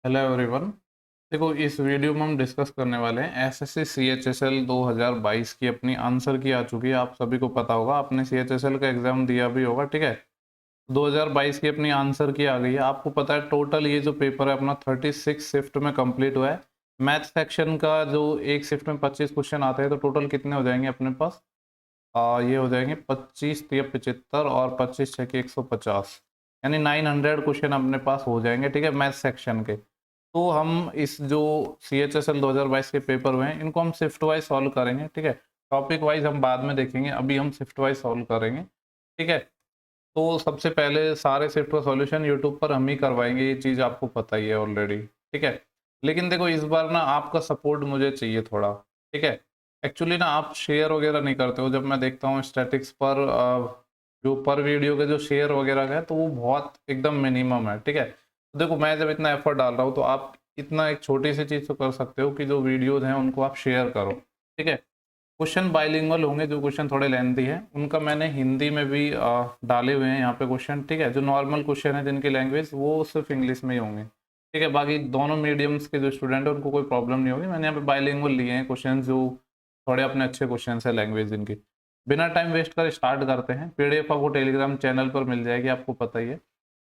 Hello everyone. देखो, इस video में हम डिस्कस करने वाले हैं एसएससी सीएचएसएल 2022 की अपनी आंसर की आ चुकी है। आप सभी को पता होगा, आपने सीएचएसएल का एग्जाम दिया भी होगा, ठीक है। 2022 की अपनी आंसर की आ गई है। आपको पता है टोटल ये जो पेपर है अपना 36 शिफ्ट में कंप्लीट हुआ है। मैथ सेक्शन का जो एक शिफ्ट में 25 क्वेश्चन आते हैं, तो टोटल कितने हो जाएंगे अपने पास? ये हो जाएंगे 25 तिया 75 और 25 छः की 150, यानी 900 क्वेश्चन अपने पास हो जाएंगे, ठीक है, मैथ सेक्शन के। तो हम इस जो सी एच एस एल 2022 के पेपर हुए हैं, इनको हम शिफ्ट वाइज सॉल्व करेंगे, ठीक है। टॉपिक वाइज हम बाद में देखेंगे, अभी हम शिफ्ट वाइज सॉल्व करेंगे, ठीक है। तो सबसे पहले सारे शिफ्ट का सॉल्यूशन यूट्यूब पर हम ही करवाएंगे, ये चीज़ आपको पता ही है ऑलरेडी, ठीक है। लेकिन देखो, इस बार ना आपका सपोर्ट मुझे चाहिए थोड़ा, ठीक है। एक्चुअली ना आप शेयर वगैरह नहीं करते हो। जब मैं देखता हूँ स्टैटिक्स पर जो पर वीडियो के जो शेयर वगैरह है, तो वो बहुत एकदम मिनिमम है, ठीक है। तो देखो, मैं जब इतना एफर्ट डाल रहा हूँ, तो आप इतना एक छोटी सी चीज़ तो कर सकते हो कि जो वीडियोज़ हैं उनको आप शेयर करो, ठीक है। क्वेश्चन बाइलिंगुअल होंगे, जो क्वेश्चन थोड़े लेंथी हैं उनका मैंने हिंदी में भी डाले हुए हैं यहाँ पे क्वेश्चन, ठीक है। जो नॉर्मल क्वेश्चन है जिनकी लैंग्वेज वो सिर्फ इंग्लिश में ही होंगे, ठीक है। बाकी दोनों मीडियम्स के जो स्टूडेंट है उनको कोई प्रॉब्लम नहीं होगी। मैंने यहाँ पे बाइलिंगुअल लिए हैं क्वेश्चन, जो थोड़े अपने अच्छे क्वेश्चन है लैंग्वेज इनकी। बिना टाइम वेस्ट कर स्टार्ट करते हैं। पीडीएफ आपको टेलीग्राम चैनल पर मिल जाएगी, आपको पता ही है।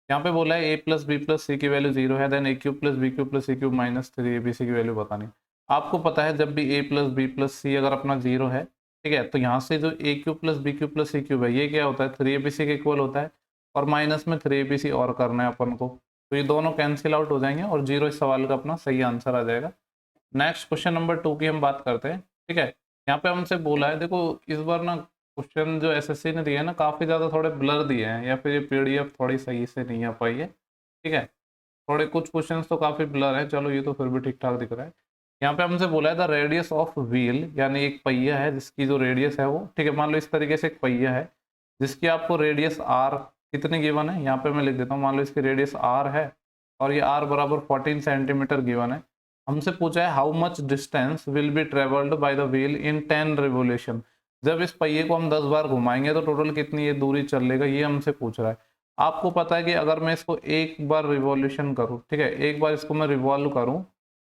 यहाँ पे बोला है A plus B plus C की वैल्यू 0 है, then A cube plus B cube plus C cube minus 3abc की वैल्यू बतानी। आपको पता है जब भी A plus B plus C अगर अपना 0 है, ठीक है, तो यहाँ से जो A cube plus B cube plus C cube है, ये क्या होता है? 3abc के इक्वल होता है। और माइनस में 3abc और करना है अपन को, तो ये दोनों कैंसिल आउट हो जाएंगे और 0 इस सवाल का अपना सही आंसर आ जाएगा। नेक्स्ट क्वेश्चन नंबर 2 की हम बात करते हैं, ठीक है। यहाँ पे हमसे बोला है, देखो इस बार ना क्वेश्चन जो एसएससी ने दिए हैं ना, काफ़ी ज़्यादा थोड़े ब्लर दिए हैं, या फिर ये पीडीएफ थोड़ी सही से नहीं आ पाई है, ठीक है। थोड़े कुछ क्वेश्चंस तो काफ़ी ब्लर है, चलो ये तो फिर भी ठीक ठाक दिख रहा है। यहाँ पे हमसे बोला है द रेडियस ऑफ व्हील, यानी एक पहिया है जिसकी जो रेडियस है वो, ठीक है, मान लो इस तरीके से एक पहिया है जिसकी आपको रेडियस आर कितनी गिवन है, यहाँ पे मैं लिख देता हूँ। मान लो इसकी रेडियस आर है और ये आर बराबर 14 सेंटीमीटर गिवन है। हमसे पूछा है how much distance will be travelled by the wheel in 10 revolution. जब इस पहिए को हम 10 बार घुमाएंगे तो टोटल कितनी ये दूरी चल लेगा, ये हमसे पूछ रहा है। आपको पता है कि अगर मैं इसको एक बार रिवॉल्यूशन करूं, ठीक है, एक बार इसको मैं रिवॉल्व करूं,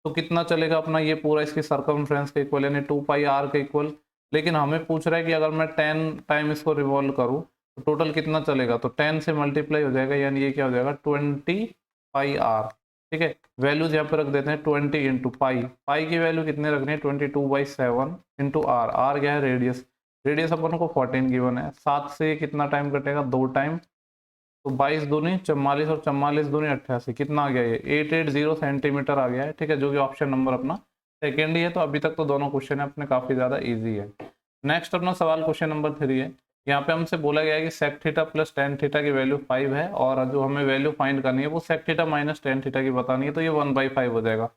तो कितना चलेगा अपना ये पूरा इसकी सर्कमफ्रेंस के इक्वल, यानी 2πr के इक्वल। लेकिन हमें पूछ रहा है कि अगर मैं 10 टाइम इसको रिवॉल्व करूं तो टोटल कितना चलेगा, तो 10 से मल्टीप्लाई हो जाएगा, यानी ये क्या हो जाएगा 20πr, ठीक है। वैल्यूज यहाँ पे रख देते हैं 20 इंटू पाई। पाई की वैल्यू कितने रखनी है 22/7 इंटू आर। आर क्या है? रेडियस। रेडियस अपन को 14 गिवन है। 7 से कितना टाइम कटेगा? 2 टाइम। तो 22 दूनी 44 और 44 दूनी 88, कितना आ गया ये 880 सेंटीमीटर आ गया है, ठीक है, जो कि ऑप्शन नंबर अपना सेकेंड ही है। तो अभी तक तो दोनों क्वेश्चन है अपने काफी ज्यादा इजी है। नेक्स्ट अपना सवाल क्वेश्चन नंबर 3 है। यहाँ पे हमसे बोला गया है कि sec theta plus tan theta की वैल्यू 5 है, और जो हमें वैल्यू फाइंड करनी है वो sec theta minus tan theta की बतानी है, तो ये 1/5 हो जाएगा।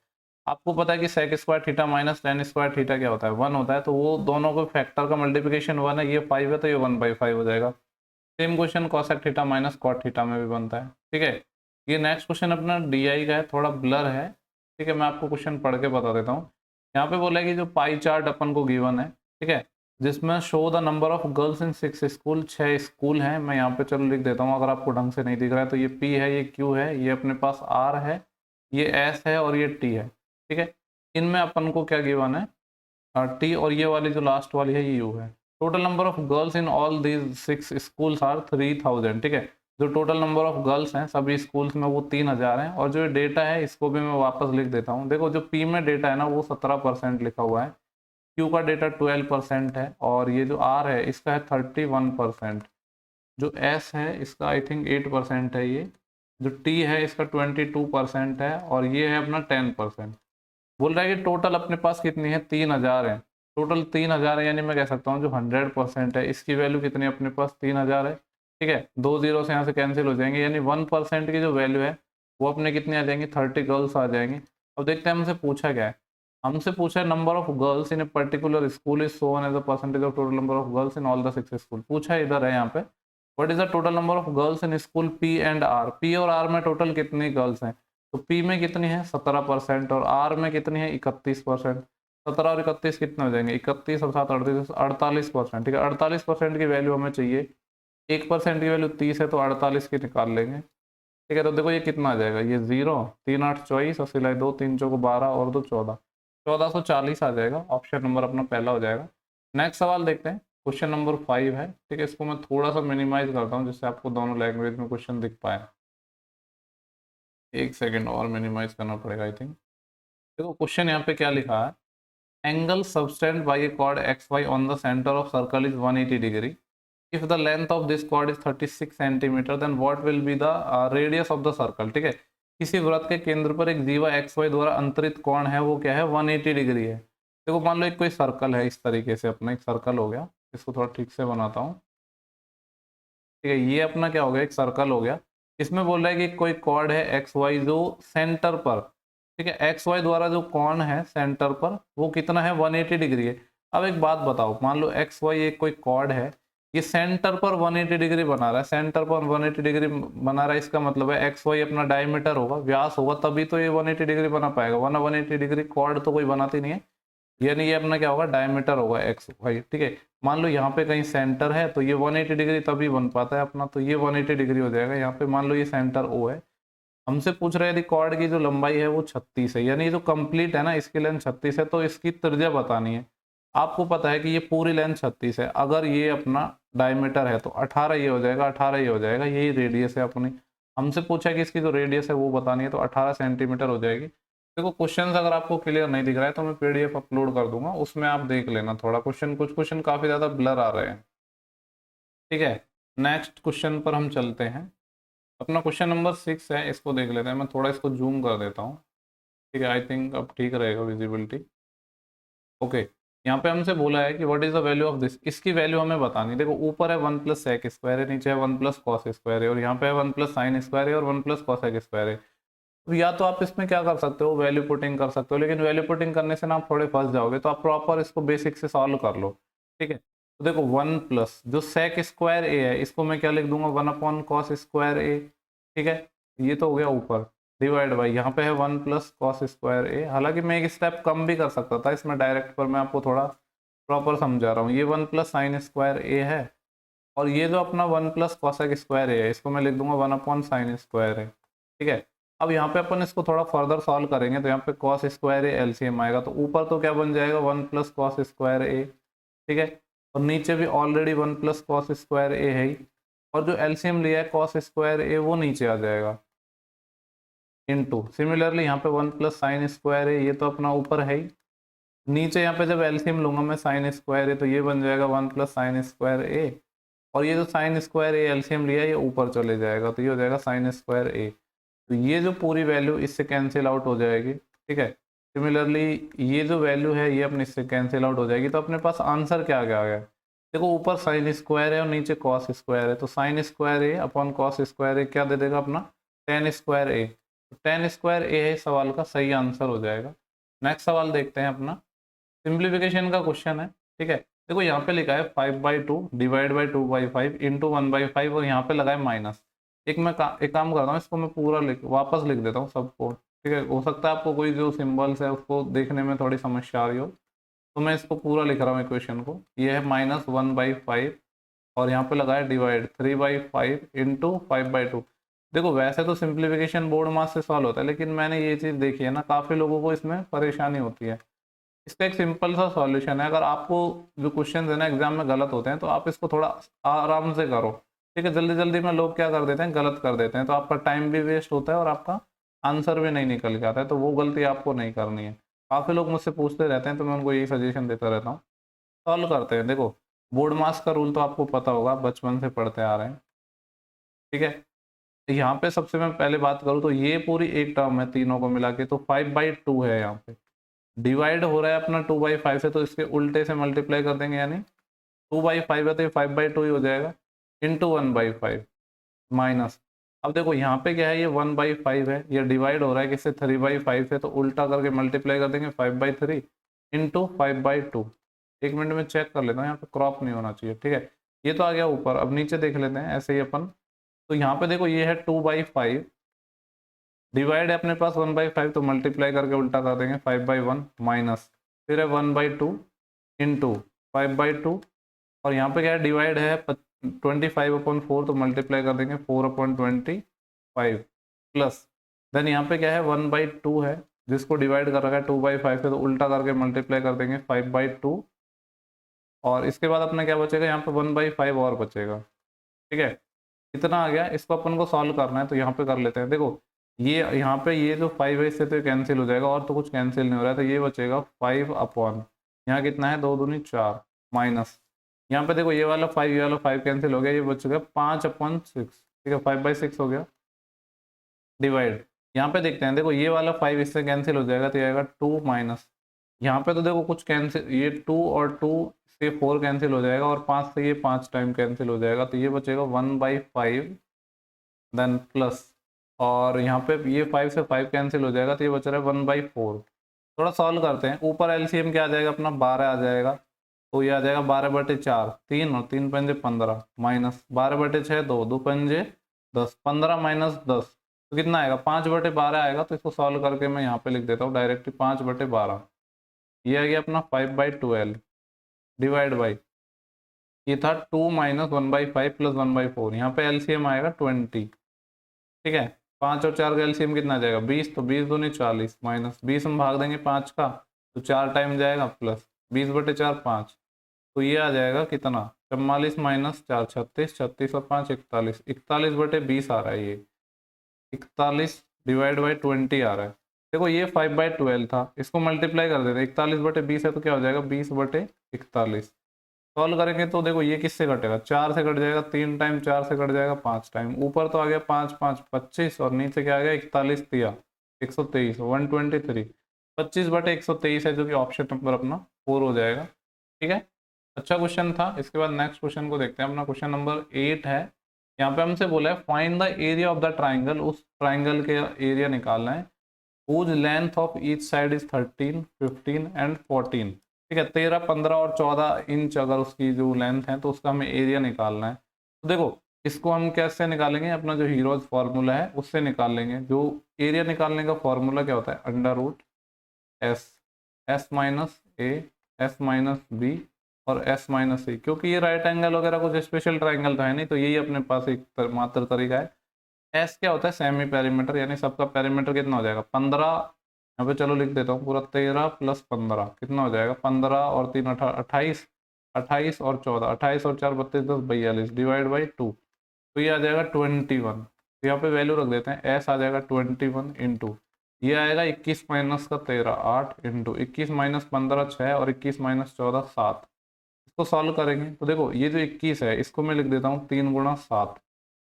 आपको पता है कि sec square theta minus tan square theta क्या होता है? 1 होता है। तो वो दोनों को फैक्टर का मल्टीप्लिकेशन 1 है, ये 5 है, तो ये 1/5 हो जाएगा। Same question cosec theta minus cot theta में भी बनता है, ठीक है। ये नेक्स्ट क्वेश्चन अपना डीआई का है, थोड़ा ब्लर है, ठीक है। मैं आपको क्वेश्चन पढ़ के बता देता हूँ। यहाँ पे बोला है कि जो पाई चार्ट अपन को गिवन है, ठीक है, जिसमें show the number of girls in 6 school, 6 school हैं। मैं यहाँ पे चलो लिख देता हूँ, अगर आपको ढंग से नहीं दिख रहा है तो ये पी है, ये क्यू है, ये अपने पास आर है, ये एस है और ये टी है, ठीक है। इनमें अपन को क्या गिवन है? टी, और ये वाली जो लास्ट वाली है ये यू है। Total number of girls in all these 6 schools are 3000, ठीक है। जो टोटल नंबर ऑफ गर्ल्स हैं सभी स्कूल्स में वो 3000 हैं। और जो ये डेटा है इसको भी मैं वापस लिख देता हूँ। देखो, जो पी में डेटा है ना वो 17% लिखा हुआ है, क्यू का डेटा 12% है, और ये जो आर है इसका है 31%। जो एस है इसका आई थिंक 8% है ये। जो टी है इसका 22% है, और ये है अपना 10%। बोल रहा है कि टोटल अपने पास कितनी है? 3000 है। टोटल 3000 है, यानी मैं कह सकता हूँ जो 100% है इसकी वैल्यू कितनी है अपने पास? 3000 है, ठीक है। 2 जीरो से यहाँ से कैंसिल हो जाएंगे, यानी 1% की जो वैल्यू है वो अपने कितनी आ जाएंगी? 30 गर्ल्स आ जाएंगी। अब देखते हैं हमसे पूछा क्या है। हमसे पूछा है number of girls in a particular school is shown as a percentage of total number of girls in all the 6 school. पूछा है इधर है यहाँ पे, what is the total number of girls in school P and R. P और R में total कितनी girls हैं? तो पी में कितनी है? 17%, और आर में कितनी है? 31%। 17 और 31 कितने हो जाएंगे? 31 और 7 38, 48%, ठीक है। 48% की वैल्यू हमें चाहिए। 1% की वैल्यू 30 है, तो 48 की निकाल लेंगे। ठीक है। तो देखो ये कितना आ जाएगा, ये 0, 3 8 24 और सिलाई 2, 3 चौको 12 और 2 14, 1440 आ जाएगा। ऑप्शन नंबर अपना पहला हो जाएगा। नेक्स्ट सवाल देखते हैं, क्वेश्चन नंबर 5 है। ठीक है, इसको मैं थोड़ा सा मिनिमाइज करता हूँ जिससे आपको दोनों लैंग्वेज में क्वेश्चन दिख पाए। एक सेकेंड और मिनिमाइज करना पड़ेगा आई थिंक। देखो क्वेश्चन यहाँ पे क्या लिखा है, angle subtended by a chord X Y on the centre of circle is 180 degree. If the length of this chord is 36 centimetre then what will be the radius of the circle. ठीक है, किसी वृत्त के केंद्र पर एक जीवा x Y द्वारा अंतरित कोण है वो क्या है, 180 डिग्री है। देखो मान लो एक कोई सर्कल है, इस तरीके से अपना एक सर्कल हो गया, इसको थोड़ा ठीक से बनाता हूँ। ठीक है, ये अपना क्या हो गया, एक सर्कल हो गया। इसमें बोल रहा है कि कोई कॉर्ड है एक्स वाई जो सेंटर पर, ठीक है, एक्स वाई द्वारा जो कोण है सेंटर पर वो कितना है, 180 डिग्री है। अब एक बात बताओ, मान लो एक्स वाई एक कोई कॉर्ड है, ये सेंटर पर 180 डिग्री बना रहा है, सेंटर पर 180 डिग्री बना रहा है, इसका मतलब है एक्स वाई अपना डायमीटर होगा, व्यास होगा, तभी तो ये 180 डिग्री बना पाएगा, वरना 180 डिग्री कॉर्ड तो कोई बनाती नहीं है। यानी ये अपना क्या होगा, डायमीटर होगा एक्स वाई। ठीक है, मान लो यहाँ पे कहीं सेंटर है तो ये 180 डिग्री तभी बन पाता है अपना, तो ये 180 डिग्री हो जाएगा। यहाँ पे मान लो ये सेंटर ओ है, हमसे पूछ रहे हैं यदि कॉर्ड की जो लंबाई है वो 36 है, यानी जो कंप्लीट है ना इसकी लेंथ 36 है, तो इसकी त्रिज्या बतानी है। आपको पता है कि ये पूरी लेंथ 36 है, अगर ये अपना डायमीटर है तो 18 ये हो जाएगा, 18 ये हो जाएगा, यही रेडियस है अपनी। हमसे पूछा है कि इसकी जो रेडियस है वो बतानी है, तो 18 सेंटीमीटर हो जाएगी। देखो क्वेश्चन अगर आपको क्लियर नहीं दिख रहा है तो मैं पीडीएफ अपलोड कर दूंगा, उसमें आप देख लेना थोड़ा क्वेश्चन, कुछ क्वेश्चन काफी ज्यादा ब्लर आ रहे हैं। ठीक है, नेक्स्ट क्वेश्चन पर हम चलते हैं। अपना क्वेश्चन नंबर 6 है, इसको देख लेते हैं। मैं थोड़ा इसको जूम कर देता हूँ। ठीक है, आई थिंक अब ठीक रहेगा विजिबिलिटी। ओके, यहाँ पे हमसे बोला है कि what is the value of this, इसकी वैल्यू हमें बतानी है। देखो ऊपर है 1 प्लस सेक स्क्वायर है, नीचे है 1 प्लस कॉस स्क्वायर है, और यहाँ पे है 1 प्लस साइन स्क्वायर है और 1 प्लस कॉसेक स्क्वायर है। तो या तो आप इसमें क्या कर सकते हो, वैल्यू पुटिंग कर सकते हो, लेकिन वैल्यू पुटिंग करने से ना आप थोड़े फंस जाओगे, तो आप प्रॉपर इसको बेसिक से सॉल्व कर लो। ठीक है, तो देखो 1 प्लस जो सेक स्क्वायर ए है इसको मैं क्या लिख दूंगा, 1 अपॉन कॉस स्क्वायर ए। ठीक है, ये तो हो गया ऊपर, डिवाइड बाई यहाँ पे है 1 प्लस कॉस स्क्वायर ए। हालांकि मैं एक स्टेप कम भी कर सकता था इसमें डायरेक्ट, पर मैं आपको थोड़ा प्रॉपर समझा रहा हूँ। ये 1 प्लस साइन स्क्वायर ए है, और ये जो अपना 1 प्लस कॉसेक स्क्वायर ए है इसको मैं लिख दूंगा 1 अपॉन साइन स्क्वायर है। ठीक है, अब यहाँ पे अपन इसको थोड़ा फर्दर सॉल्व करेंगे, तो यहाँ पे कॉस स्क्वायर ए एलसीएम आएगा, तो ऊपर तो क्या बन जाएगा 1 प्लस कॉस स्क्वायर ए। ठीक है, और नीचे भी ऑलरेडी 1 प्लस कॉस स्क्वायर ए है ही, और जो एलसीएम लिया है कॉस स्क्वायर ए वो नीचे आ जाएगा इनटू, सिमिलरली यहाँ पे 1 प्लस साइन स्क्वायर ए, ये तो अपना ऊपर है ही, नीचे यहाँ पे जब एलसीएम लूंगा मैं साइन स्क्वायर ए तो ये बन जाएगा 1 प्लस साइन स्क्वायर ए, और ये जो साइन स्क्वायर ए एलसीएम लिया है ये ऊपर चले जाएगा, तो ये हो जाएगा साइन स्क्वायर ए। तो ये जो पूरी वैल्यू इससे कैंसिल आउट हो जाएगी। ठीक है, सिमिलरली ये जो वैल्यू है ये अपने इससे कैंसिल आउट हो जाएगी, तो अपने पास आंसर क्या आ गया। देखो ऊपर साइन स्क्वायर है और नीचे कॉस स्क्वायर है, तो साइन स्क्वायर ए अपॉन कॉस स्क्वायर ए क्या दे देगा अपना, टेन स्क्वायर ए। तो टेन स्क्वायर ए है इस सवाल का सही आंसर हो जाएगा। नेक्स्ट सवाल देखते हैं अपना, सिंप्लीफिकेशन का क्वेश्चन है। ठीक है, देखो यहाँ पे लिखा है 5/2 डिवाइड बाई 2/5 इंटू 1/5, और यहाँ पे लगा है माइनस। एक काम करता हूँ, इसको मैं पूरा वापस लिख देता हूँ सबको। ठीक है, हो सकता है आपको कोई जो सिंबल्स है उसको देखने में थोड़ी समस्या आ रही हो, तो मैं इसको पूरा लिख रहा हूँ इक्वेशन को। ये है -1/5, और यहाँ पे लगा है डिवाइड 3/5 इंटू 5/2। देखो वैसे तो सिंप्लीफिकेशन बोर्ड मास से सॉल्व होता है, लेकिन मैंने ये चीज़ देखी है ना, काफ़ी लोगों को इसमें परेशानी होती है। इसका एक सिंपल सा सॉल्यूशन है, अगर आपको जो क्वेश्चन है ना एग्जाम में गलत होते हैं तो आप इसको थोड़ा आराम से करो। ठीक है, जल्दी जल्दी में लोग क्या कर देते हैं, गलत कर देते हैं, तो आपका टाइम भी वेस्ट होता है और आपका आंसर भी नहीं निकल के आता है, तो वो गलती आपको नहीं करनी है। काफ़ी लोग मुझसे पूछते रहते हैं तो मैं उनको यही सजेशन देता रहता हूँ। सॉल्व करते हैं। देखो बोर्ड मास का रूल तो आपको पता होगा, बचपन से पढ़ते आ रहे हैं। ठीक है, यहाँ पे सबसे मैं पहले बात करूँ तो ये पूरी एक टर्म है तीनों को मिला के, तो 5/2 है यहाँ पे, डिवाइड हो रहा है अपना 2/5 से, तो इसके उल्टे से मल्टीप्लाई कर देंगे, यानी 2/5 है तो ये 5/2 ही हो जाएगा, इंटू 1/5 माइनस। अब देखो यहाँ पे क्या है, ये 1/5 है, ये डिवाइड हो रहा है किससे, 3/5 है, तो उल्टा करके मल्टीप्लाई कर देंगे 5/3 इंटू 5/2। एक मिनट में चेक कर लेता हूँ, यहाँ पे क्रॉप नहीं होना चाहिए। ठीक है, ये तो आ गया ऊपर। अब नीचे देख लेते हैं ऐसे ही अपन, तो यहाँ पे देखो ये है 2/5, डिवाइड है अपने पास 1/5, तो मल्टीप्लाई करके उल्टा कर देंगे 5/1 माइनस, फिर है 1/2 इंटू 5/2, और यहाँ पे क्या है डिवाइड है 25/4, तो मल्टीप्लाई कर देंगे 4/25, प्लस देन यहाँ पे क्या है 1/2 है, जिसको डिवाइड कर रखा है 2/5 से, तो उल्टा करके मल्टीप्लाई कर देंगे 5/2, और इसके बाद अपना क्या बचेगा यहाँ पे 1/5 और बचेगा। ठीक है, इतना आ गया। इसको अपन को सॉल्व करना है तो यहाँ पे कर लेते हैं। देखो ये यहाँ पे ये जो 5 है इससे तो कैंसिल हो जाएगा, और तो कुछ कैंसिल नहीं हो रहा है, तो ये बचेगा 5 अपॉन यहाँ कितना है 2 दूनी 4 माइनस यहाँ पे देखो ये वाला 5 ये वाला 5 कैंसिल हो गया, ये बच गया 5/6। ठीक है, 5/6 हो गया डिवाइड। यहाँ पे देखते हैं, देखो ये वाला 5 इससे कैंसिल हो जाएगा तो ये आएगा 2 माइनस यहाँ पे तो देखो कुछ कैंसिल, ये 2 और 2 से 4 कैंसिल हो जाएगा, और 5 से ये 5 टाइम कैंसिल हो जाएगा, तो ये बचेगा 1/5 देन प्लस, और यहाँ पे ये 5 से 5 कैंसिल हो जाएगा, तो ये बच रहा है 1/4। थोड़ा सॉल्व करते हैं। ऊपर एलसीएम क्या आ जाएगा अपना 12 आ जाएगा, तो ये आ जाएगा 12/4 3 और 3 पंजे 15 माइनस 12/6 2 2 पंजे 10 15 माइनस 10 तो कितना आएगा 5/12 आएगा। तो इसको सॉल्व करके मैं यहाँ पे लिख देता हूँ डायरेक्टली 5/12, ये आ गया अपना 5/12 डिवाइड बाई ये था 2 माइनस 1/5 प्लस 1/4, यहाँ पे एलसीएम आएगा 20। ठीक है, 5 और 4 का एलसीएम कितना आ जाएगा 20, तो 20 दूनी 40 माइनस 20 हम भाग देंगे 5 का तो 4 टाइम जाएगा प्लस 20/4 5, तो ये आ जाएगा कितना 44 माइनस 4 36, 36 और 5 41, 41/20 आ रहा है ये 41 डिवाइड बाई 20 आ रहा है। देखो ये 5/12 था, इसको मल्टीप्लाई कर देते 41/20 है तो क्या हो जाएगा 20/41। सॉल्व करेंगे तो देखो ये किससे कटेगा 4 से कट जाएगा 3 टाइम, 4 से कट जाएगा 5 टाइम, ऊपर तो आ गया 5 5 25 और नीचे क्या आ गया 41 तिया 123 123, 25/123 है जो कि ऑप्शन नंबर अपना 4 हो जाएगा। ठीक है, अच्छा क्वेश्चन था। इसके बाद नेक्स्ट क्वेश्चन को देखते हैं, अपना क्वेश्चन नंबर 8 है। यहाँ पे हमसे बोला है find the area of the triangle, उस ट्राइंगल के एरिया निकालना है whose length of each side is 13 15 and 14। ठीक है, 13 15 और 14 इंच अगर उसकी जो लेंथ है तो उसका हमें एरिया निकालना है। तो देखो इसको हम कैसे निकालेंगे, अपना जो हीरोज फार्मूला है उससे निकाल लेंगे। जो एरिया निकालने का फार्मूला क्या होता है √S, S minus A S minus B और S माइनस सी, क्योंकि ये राइट एंगल वगैरह कुछ स्पेशल ट्राइंगल तो है नहीं, तो यही अपने पास एक मात्र तरीका है। एस क्या होता है सेमी पेरीमीटर, यानी सबका पेरीमीटर कितना हो जाएगा 15, यहाँ पे चलो लिख देता हूँ पूरा 13 प्लस 15 कितना हो जाएगा 15 और 3 28, 28 और 14 28 और 4 32 10 42 डिवाइड बाई 2, तो ये आ जाएगा 21। तो यहाँ पे वैल्यू रख देते हैं, एस आ जाएगा 21 इंटू ये आएगा 21 माइनस का 13 8 इंटू 21 माइनस 15 6 और 21 माइनस 14 7। इसको सॉल्व करेंगे तो देखो ये जो 21 है इसको मैं लिख देता हूँ 3 गुणा 7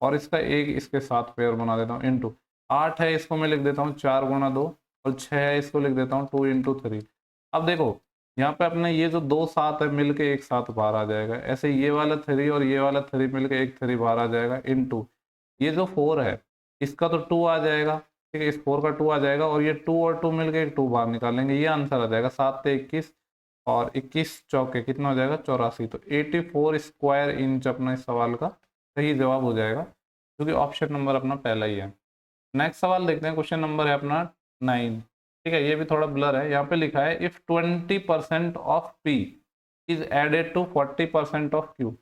और इसका एक इसके साथ पेयर बना देता हूँ इंटू 8 है इसको मैं लिख देता हूँ 4 गुणा 2 और 6 है इसको लिख देता हूँ 2 इंटू 3। अब देखो यहाँ पे अपने ये जो 2 7 है मिलके एक साथ बाहर आ जाएगा, ऐसे ये वाला 3 और ये वाला 3 मिलके एक 3 बाहर आ जाएगा इंटू ये जो 4 है इसका तो 2 आ जाएगा। ठीक है, इस 4 का 2 आ जाएगा और ये 2 और 2 मिलके एक 2 बाहर निकालेंगे, ये आंसर आ जाएगा 7 से 21 और 21 चौके कितना हो जाएगा 84। तो 84 स्क्वायर इंच अपना इस सवाल का सही जवाब हो जाएगा, क्योंकि ऑप्शन नंबर अपना पहला ही है। नेक्स्ट सवाल देखते हैं, क्वेश्चन नंबर है अपना 9। ठीक है, ये भी थोड़ा ब्लर है, यहाँ पे लिखा है if 20% of P is added to 40% of Q,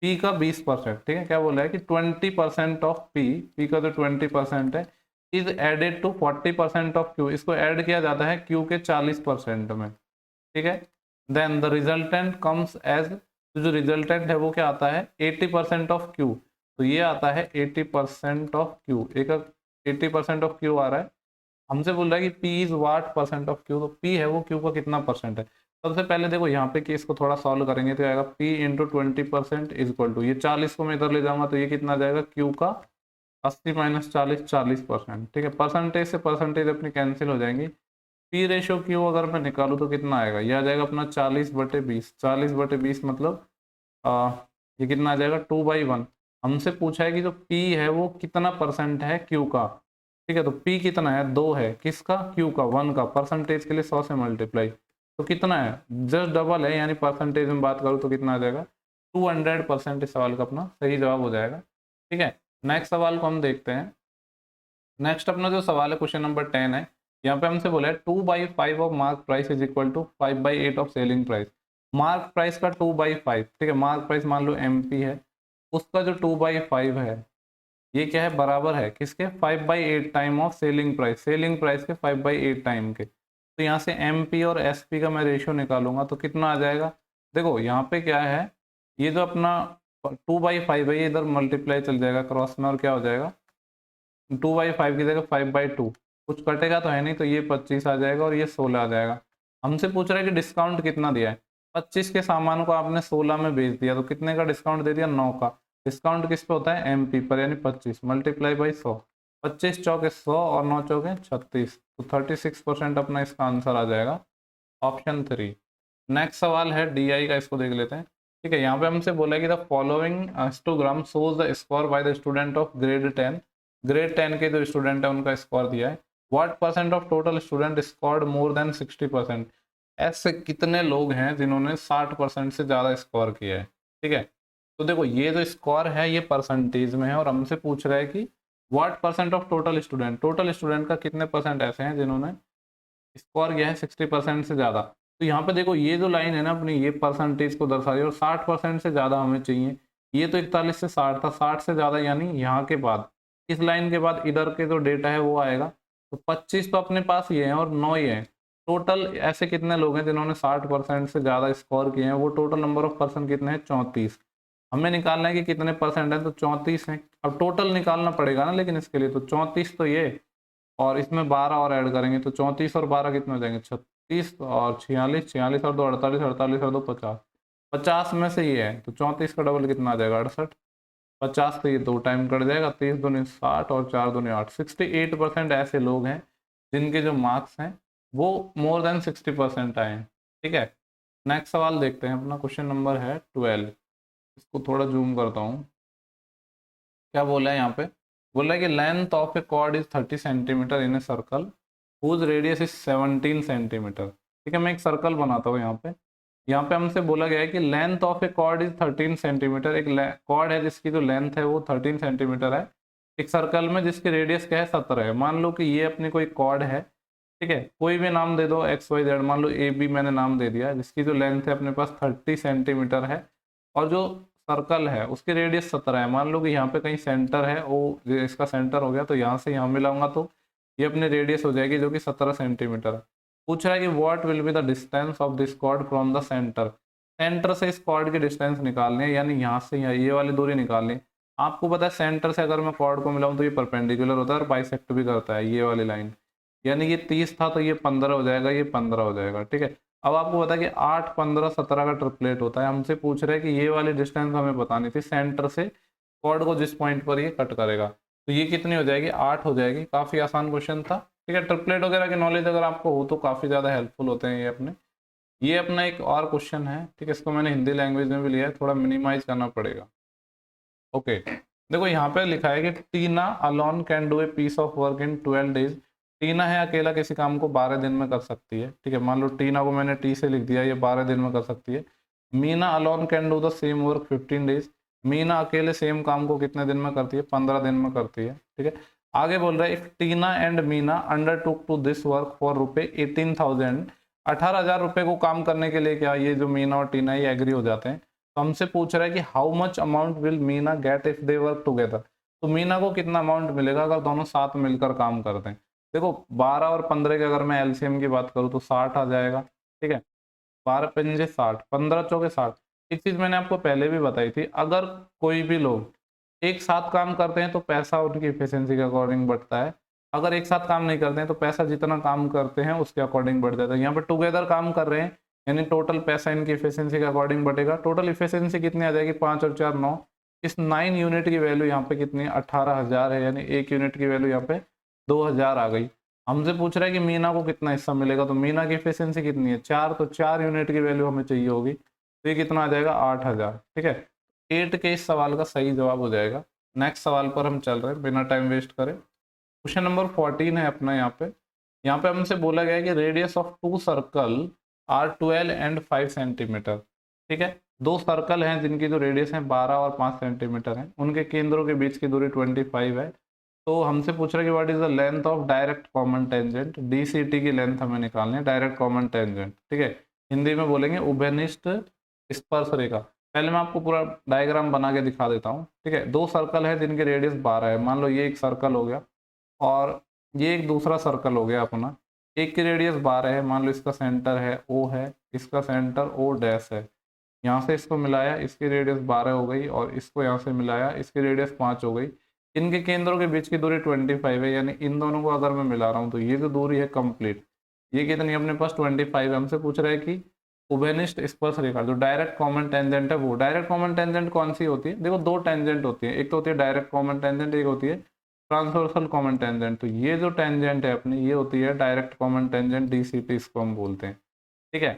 P का 20%। ठीक है, क्या बोला है कि 20% ऑफ P का जो 20% है is added to 40% of Q, इसको ऐड किया जाता है Q के 40% में। ठीक है, then the resultant comes as, जो रिजल्टेंट है वो क्या आता है 80% ऑफ Q, तो ये आता है 80% ऑफ Q, एक 80% ऑफ Q आ रहा है। हमसे बोल रहा है कि P is what percent of Q, तो P है वो Q का कितना परसेंट है। सबसे पहले देखो यहाँ पे कि इसको थोड़ा सॉल्व करेंगे तो आएगा P into 20% is equal to ये 40 को मैं इधर ले जाऊंगा तो ये कितना आ जाएगा Q का 80 माइनस 40 40%। ठीक है, परसेंटेज से परसेंटेज अपनी कैंसिल हो जाएंगी। P रेशो Q अगर मैं निकालूँ तो कितना आएगा, ये आ जाएगा अपना 40/20, 40/20 मतलब ये कितना आ जाएगा 2/1। हमसे पूछा है कि जो P है वो कितना परसेंट है Q का। ठीक है, तो P कितना है 2 है, किसका Q का 1 का, परसेंटेज के लिए 100 से मल्टीप्लाई, तो कितना है जस्ट डबल है, यानी परसेंटेज में बात करूँ तो कितना आ जाएगा 200%। इस सवाल का अपना सही जवाब हो जाएगा। ठीक है, नेक्स्ट सवाल को हम देखते हैं। नेक्स्ट अपना जो सवाल है क्वेश्चन नंबर 10 है, यहाँ पे हमसे बोला है 2/5 of mark price is equal to 5/8 of selling price. Mark price का 2/5, ठीक है, मार्क प्राइस मान लो MP है, उसका जो 2/5 है ये क्या है, बराबर है किसके, 5/8 time of selling price, selling price के 5/8 टाइम के। तो यहाँ से एमपी और एसपी का मैं रेशियो निकालूंगा तो कितना आ जाएगा, देखो यहाँ पे क्या है, ये जो अपना 2/5 है ये इधर मल्टीप्लाई चल जाएगा क्रॉस में, और क्या हो जाएगा 2/5 की जगह 5/2, कुछ कटेगा तो है नहीं, तो ये 25 आ जाएगा और ये 16 आ जाएगा। हमसे पूछ रहा है कि डिस्काउंट कितना दिया है, 25 के सामान को आपने 16 में बेच दिया तो कितने का डिस्काउंट दे दिया, 9 का। डिस्काउंट किस पे होता है, एमपी पर, यानी 25 मल्टीप्लाई बाई 100, 25 चौके 100 और 9 चौके 36, तो 36% अपना इसका आंसर आ जाएगा, ऑप्शन 3। नेक्स्ट सवाल है डीआई का, इसको देख लेते हैं। ठीक है, यहाँ पे हमसे बोला है कि the following histogram shows the score by the student of grade 10, grade 10 के जो स्टूडेंट है उनका स्कोर दिया है। What percent of total student scored more than 60%, ऐसे कितने लोग हैं जिन्होंने 60% से ज़्यादा स्कोर किया है। ठीक है, तो देखो ये जो स्कोर है ये परसेंटेज में है, और हमसे पूछ रहा है कि what percent of total student, total student का कितने परसेंट ऐसे हैं जिन्होंने स्कोर किया है 60% से ज़्यादा। तो यहाँ पे देखो ये जो लाइन है ना अपनी, ये परसेंटेज को दर्शा रही है, और 60% से ज़्यादा हमें चाहिए। ये तो 41 से 60 था, 60 से ज़्यादा यानी यहाँ के बाद, इस लाइन के बाद इधर के जो डेटा है वो आएगा। तो 25 तो अपने पास ये है और 9 ही है। टोटल ऐसे कितने लोग हैं जिन्होंने 60% से ज़्यादा स्कोर किए हैं, वो टोटल नंबर ऑफ पर्सन कितने हैं, 34। हमें निकालना है कि कितने परसेंट है, तो 34 है। अब टोटल निकालना पड़ेगा ना, लेकिन इसके लिए तो 34 तो ये, और इसमें 12 और ऐड करेंगे तो 34 और 12 कितने हो जाएंगे, 36 और 46, 46 और 2 48, 48 और 2 50, 50 में से ये है तो 34 का डबल कितना आ जाएगा, 68। 50 से ये 2 टाइम कट जाएगा, 30 दूनी 60 और 4 दूनी 8, 68% ऐसे लोग हैं जिनके जो मार्क्स हैं वो मोर देन 60% आए हैं। ठीक है, नेक्स्ट सवाल देखते हैं अपना, क्वेश्चन नंबर है 12। इसको थोड़ा जूम करता हूँ। क्या बोला है यहाँ पे, बोला है कि length of a chord is 30 centimetre in a circle whose radius is 17 centimetre. ठीक है, मैं एक सर्कल बनाता हूँ यहाँ पे हमसे बोला गया है कि length of a chord is 13 centimetre. एक कॉर्ड है जिसकी जो लेंथ है वो 13 सेंटीमीटर है, एक सर्कल में जिसकी रेडियस क्या है, 17 है। मान लो कि ये अपनी कोई कॉर्ड है, ठीक है, कोई भी नाम दे दो XYZ, मान लो AB मैंने नाम दे दिया, जिसकी जो लेंथ है अपने पास 30 सेंटीमीटर है, और जो सर्कल है उसकी रेडियस 17 है। मान लो कि यहाँ पे कहीं सेंटर है, वो इसका सेंटर हो गया, तो यहाँ से यहाँ मिलाऊंगा तो ये अपनी रेडियस हो जाएगी जो कि 17 सेंटीमीटर है। पूछ रहा है कि what will be the distance of this cord from the centre, centre से इस कॉर्ड की डिस्टेंस निकालनी है, यानी यहाँ से यहाँ ये वाली दूरी निकालनी है। आपको पता है सेंटर से अगर मैं कॉर्ड को मिलाऊं तो ये परपेंडिकुलर होता है और बाइसेक्ट भी करता है, ये वाली लाइन, यानी ये 30 था तो ये 15 हो जाएगा, ये 15 हो जाएगा। ठीक है, अब आपको पता है कि 8, 15, 17 का ट्रिपलेट होता है। हमसे पूछ रहे हैं कि ये वाली डिस्टेंस हमें बतानी थी सेंटर से कॉर्ड को जिस पॉइंट पर ये कट करेगा, तो ये कितनी हो जाएगी, 8 हो जाएगी। काफ़ी आसान क्वेश्चन था। ठीक है, ट्रिपलेट वगैरह की नॉलेज अगर आपको हो तो काफ़ी ज़्यादा हेल्पफुल होते हैं ये अपना एक और क्वेश्चन है। ठीक है, इसको मैंने हिंदी लैंग्वेज में भी लिया है, थोड़ा मिनिमाइज करना पड़ेगा। ओके, देखो यहाँ पे लिखा है कि Tina alone can do a piece of work in 12 days. Tina है अकेला किसी काम को 12 दिन में कर सकती है। ठीक है, मान लो टीना को मैंने टी से लिख दिया, ये 12 दिन में कर सकती है। Meena alone can do the same work 15 days. Meena अकेले सेम काम को कितने दिन में करती है, 15 दिन में करती है। ठीक है, आगे बोल रहा है if Tina and Meena undertook to this work for ₹18,000, 18,000 रुपये को काम करने के लिए क्या ये जो मीना और टीना ये एग्री हो जाते हैं, तो हमसे पूछ रहा है कि how much amount will Meena get if they work together. तो मीना को कितना अमाउंट मिलेगा अगर दोनों साथ मिलकर काम करते हैं। देखो 12 और 15 के अगर मैं एलसीएम की बात करूँ तो 60 आ जाएगा। ठीक है, 12 पंजे 60, 15 चौके 60। एक चीज मैंने आपको पहले भी बताई थी, अगर कोई भी लोग एक साथ काम करते हैं तो पैसा उनकी इफिशियंसी के अकॉर्डिंग बढ़ता है। अगर एक साथ काम नहीं करते हैं तो पैसा जितना काम करते हैं उसके अकॉर्डिंग बढ़ जाता है। यहाँ पर टुगेदर काम कर रहे हैं यानी टोटल पैसा इनकी इफिशियंसी के अकॉर्डिंग बढ़ेगा। टोटल इफिशियंसी कितनी आ जाएगी, 5 और 4 9। इस 9 यूनिट की वैल्यू यहाँ पे कितनी है, 18,000 है, यानी एक यूनिट की वैल्यू यहाँ पे 2,000 आ गई। हमसे पूछ रहा है कि मीना को कितना हिस्सा मिलेगा, तो मीना की इफिशियंसी कितनी है, 4, तो 4 यूनिट की वैल्यू हमें चाहिए होगी, तो ये कितना आ जाएगा, 8,000। ठीक है, 8 के इस सवाल का सही जवाब हो जाएगा। नेक्स्ट सवाल पर हम चल रहे हैं बिना टाइम वेस्ट करें। क्वेश्चन नंबर 14 है अपना। यहाँ पे हमसे बोला गया है कि radius of 2 circle are 12 and 5 centimetre. ठीक है, 2 सर्कल हैं जिनकी जो रेडियस है 12 और 5 सेंटीमीटर है, उनके केंद्रों के बीच की दूरी 25 है। तो हमसे पूछ रहा है कि what is the length of direct common tangent. DCT की लेंथ हमें निकालनी है, डायरेक्ट कॉमन टेंजेंट। ठीक है, हिंदी में बोलेंगे उभयनिष्ठ स्पर्श रेखा। पहले मैं आपको पूरा डायग्राम बना के दिखा देता हूँ, ठीक है। दो सर्कल है जिनके रेडियस 12 है, मान लो ये एक सर्कल हो गया और ये एक दूसरा सर्कल हो गया अपना। एक की रेडियस 12 है, मान लो इसका सेंटर है ओ है, इसका सेंटर ओ डैश है। यहाँ से इसको मिलाया, इसकी रेडियस 12 हो गई, और इसको यहाँ से मिलाया, इसकी रेडियस 5 हो गई। इनके केंद्रों के बीच की दूरी 25 है, यानी इन दोनों को अगर मैं मिला रहा हूँ तो ये जो दूरी है कंप्लीट, ये कितनी अपने पास 25 है। हमसे पूछ रहा है कि उभयनिष्ठ स्पर्श रेखा जो डायरेक्ट कॉमन टेंजेंट है, वो डायरेक्ट कॉमन टेंजेंट कौन सी होती है? देखो दो टेंजेंट होती है, एक तो होती है डायरेक्ट कॉमन टेंजेंट, एक होती है ट्रांसवर्सल कॉमन टेंजेंट। तो ये जो टेंजेंट है अपनी, ये होती है डायरेक्ट कॉमन टेंजेंट, डीसीटी इसको हम बोलते हैं, ठीक है।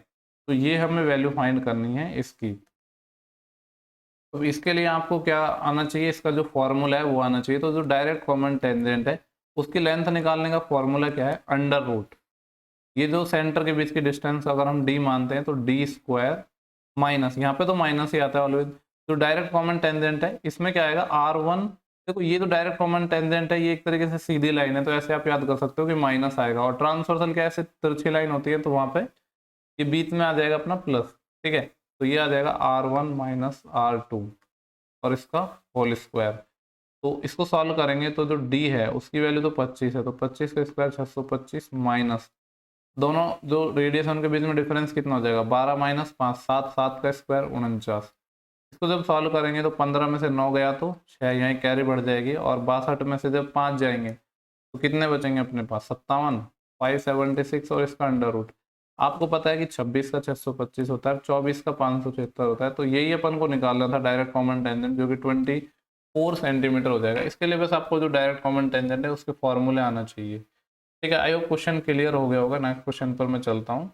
तो ये हमें वैल्यू फाइंड करनी है इसकी। तो इसके लिए आपको क्या आना चाहिए, इसका जो फॉर्मूला है वो आना चाहिए। तो जो डायरेक्ट कॉमन टेंजेंट है उसकी लेंथ निकालने का फॉर्मूला क्या है? अंडर रूट, ये जो सेंटर के बीच की डिस्टेंस अगर हम डी मानते हैं तो डी स्क्वायर माइनस, यहाँ पे तो माइनस ही आता है ऑलवेज। जो डायरेक्ट कॉमन टेंजेंट है इसमें क्या आएगा? R1। देखो ये जो डायरेक्ट कॉमन टेंजेंट है ये एक तरीके से सीधी लाइन है, तो ऐसे आप याद कर सकते हो कि माइनस आएगा। और ट्रांसवर्सल क्या, ऐसे तिरछी लाइन होती है, तो वहां पे ये बीच में आ जाएगा अपना प्लस, ठीक है। तो ये आ जाएगा R1 माइनस R2 और इसका होल स्क्वायर। तो इसको सॉल्व करेंगे तो जो डी है उसकी वैल्यू तो 25 है, तो 25 का स्क्वायर 625 माइनस दोनों जो रेडियस उनके बीच में डिफरेंस कितना हो जाएगा? 12 माइनस 5 7, 7 का स्क्वायर 49। इसको जब सॉल्व करेंगे तो 15 में से 9 गया तो 6, यहाँ कैरी बढ़ जाएगी, और 62 में से जब 5 जाएंगे तो कितने बचेंगे अपने पास? 57, 576, और इसका अंडर रूट। आपको पता है कि 26 का 625 होता है, 24 का 576 होता है। तो यही अपन को निकालना था डायरेक्ट कॉमन टेंजेंट, जो कि 24 सेंटीमीटर हो जाएगा। इसके लिए बस आपको जो डायरेक्ट कॉमन टेंजेंट है उसके फॉर्मूले आना चाहिए, ठीक है। आई होप क्वेश्चन क्लियर हो गया होगा। नेक्स्ट क्वेश्चन पर मैं चलता हूँ।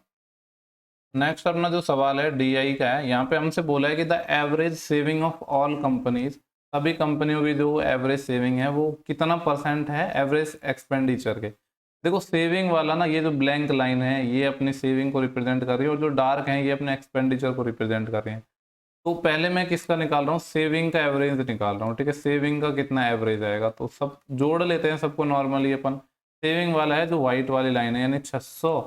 नेक्स्ट अपना जो सवाल है डीआई का है। यहाँ पे हमसे बोला है कि the average saving of all companies, सभी कंपनियों की जो एवरेज सेविंग है वो कितना परसेंट है एवरेज एक्सपेंडिचर के। देखो सेविंग वाला ना, ये जो ब्लैंक लाइन है ये अपनी सेविंग को रिप्रेजेंट कर रही है, और जो डार्क है ये अपने एक्सपेंडिचर को रिप्रेजेंट कर रही है। तो पहले मैं किसका निकाल रहा हूँ? सेविंग का एवरेज निकाल रहा हूँ, ठीक है। सेविंग का कितना एवरेज आएगा, तो सब जोड़ लेते हैं सबको नॉर्मली अपन। सेविंग वाला है जो व्हाइट वाली लाइन है, यानी 600,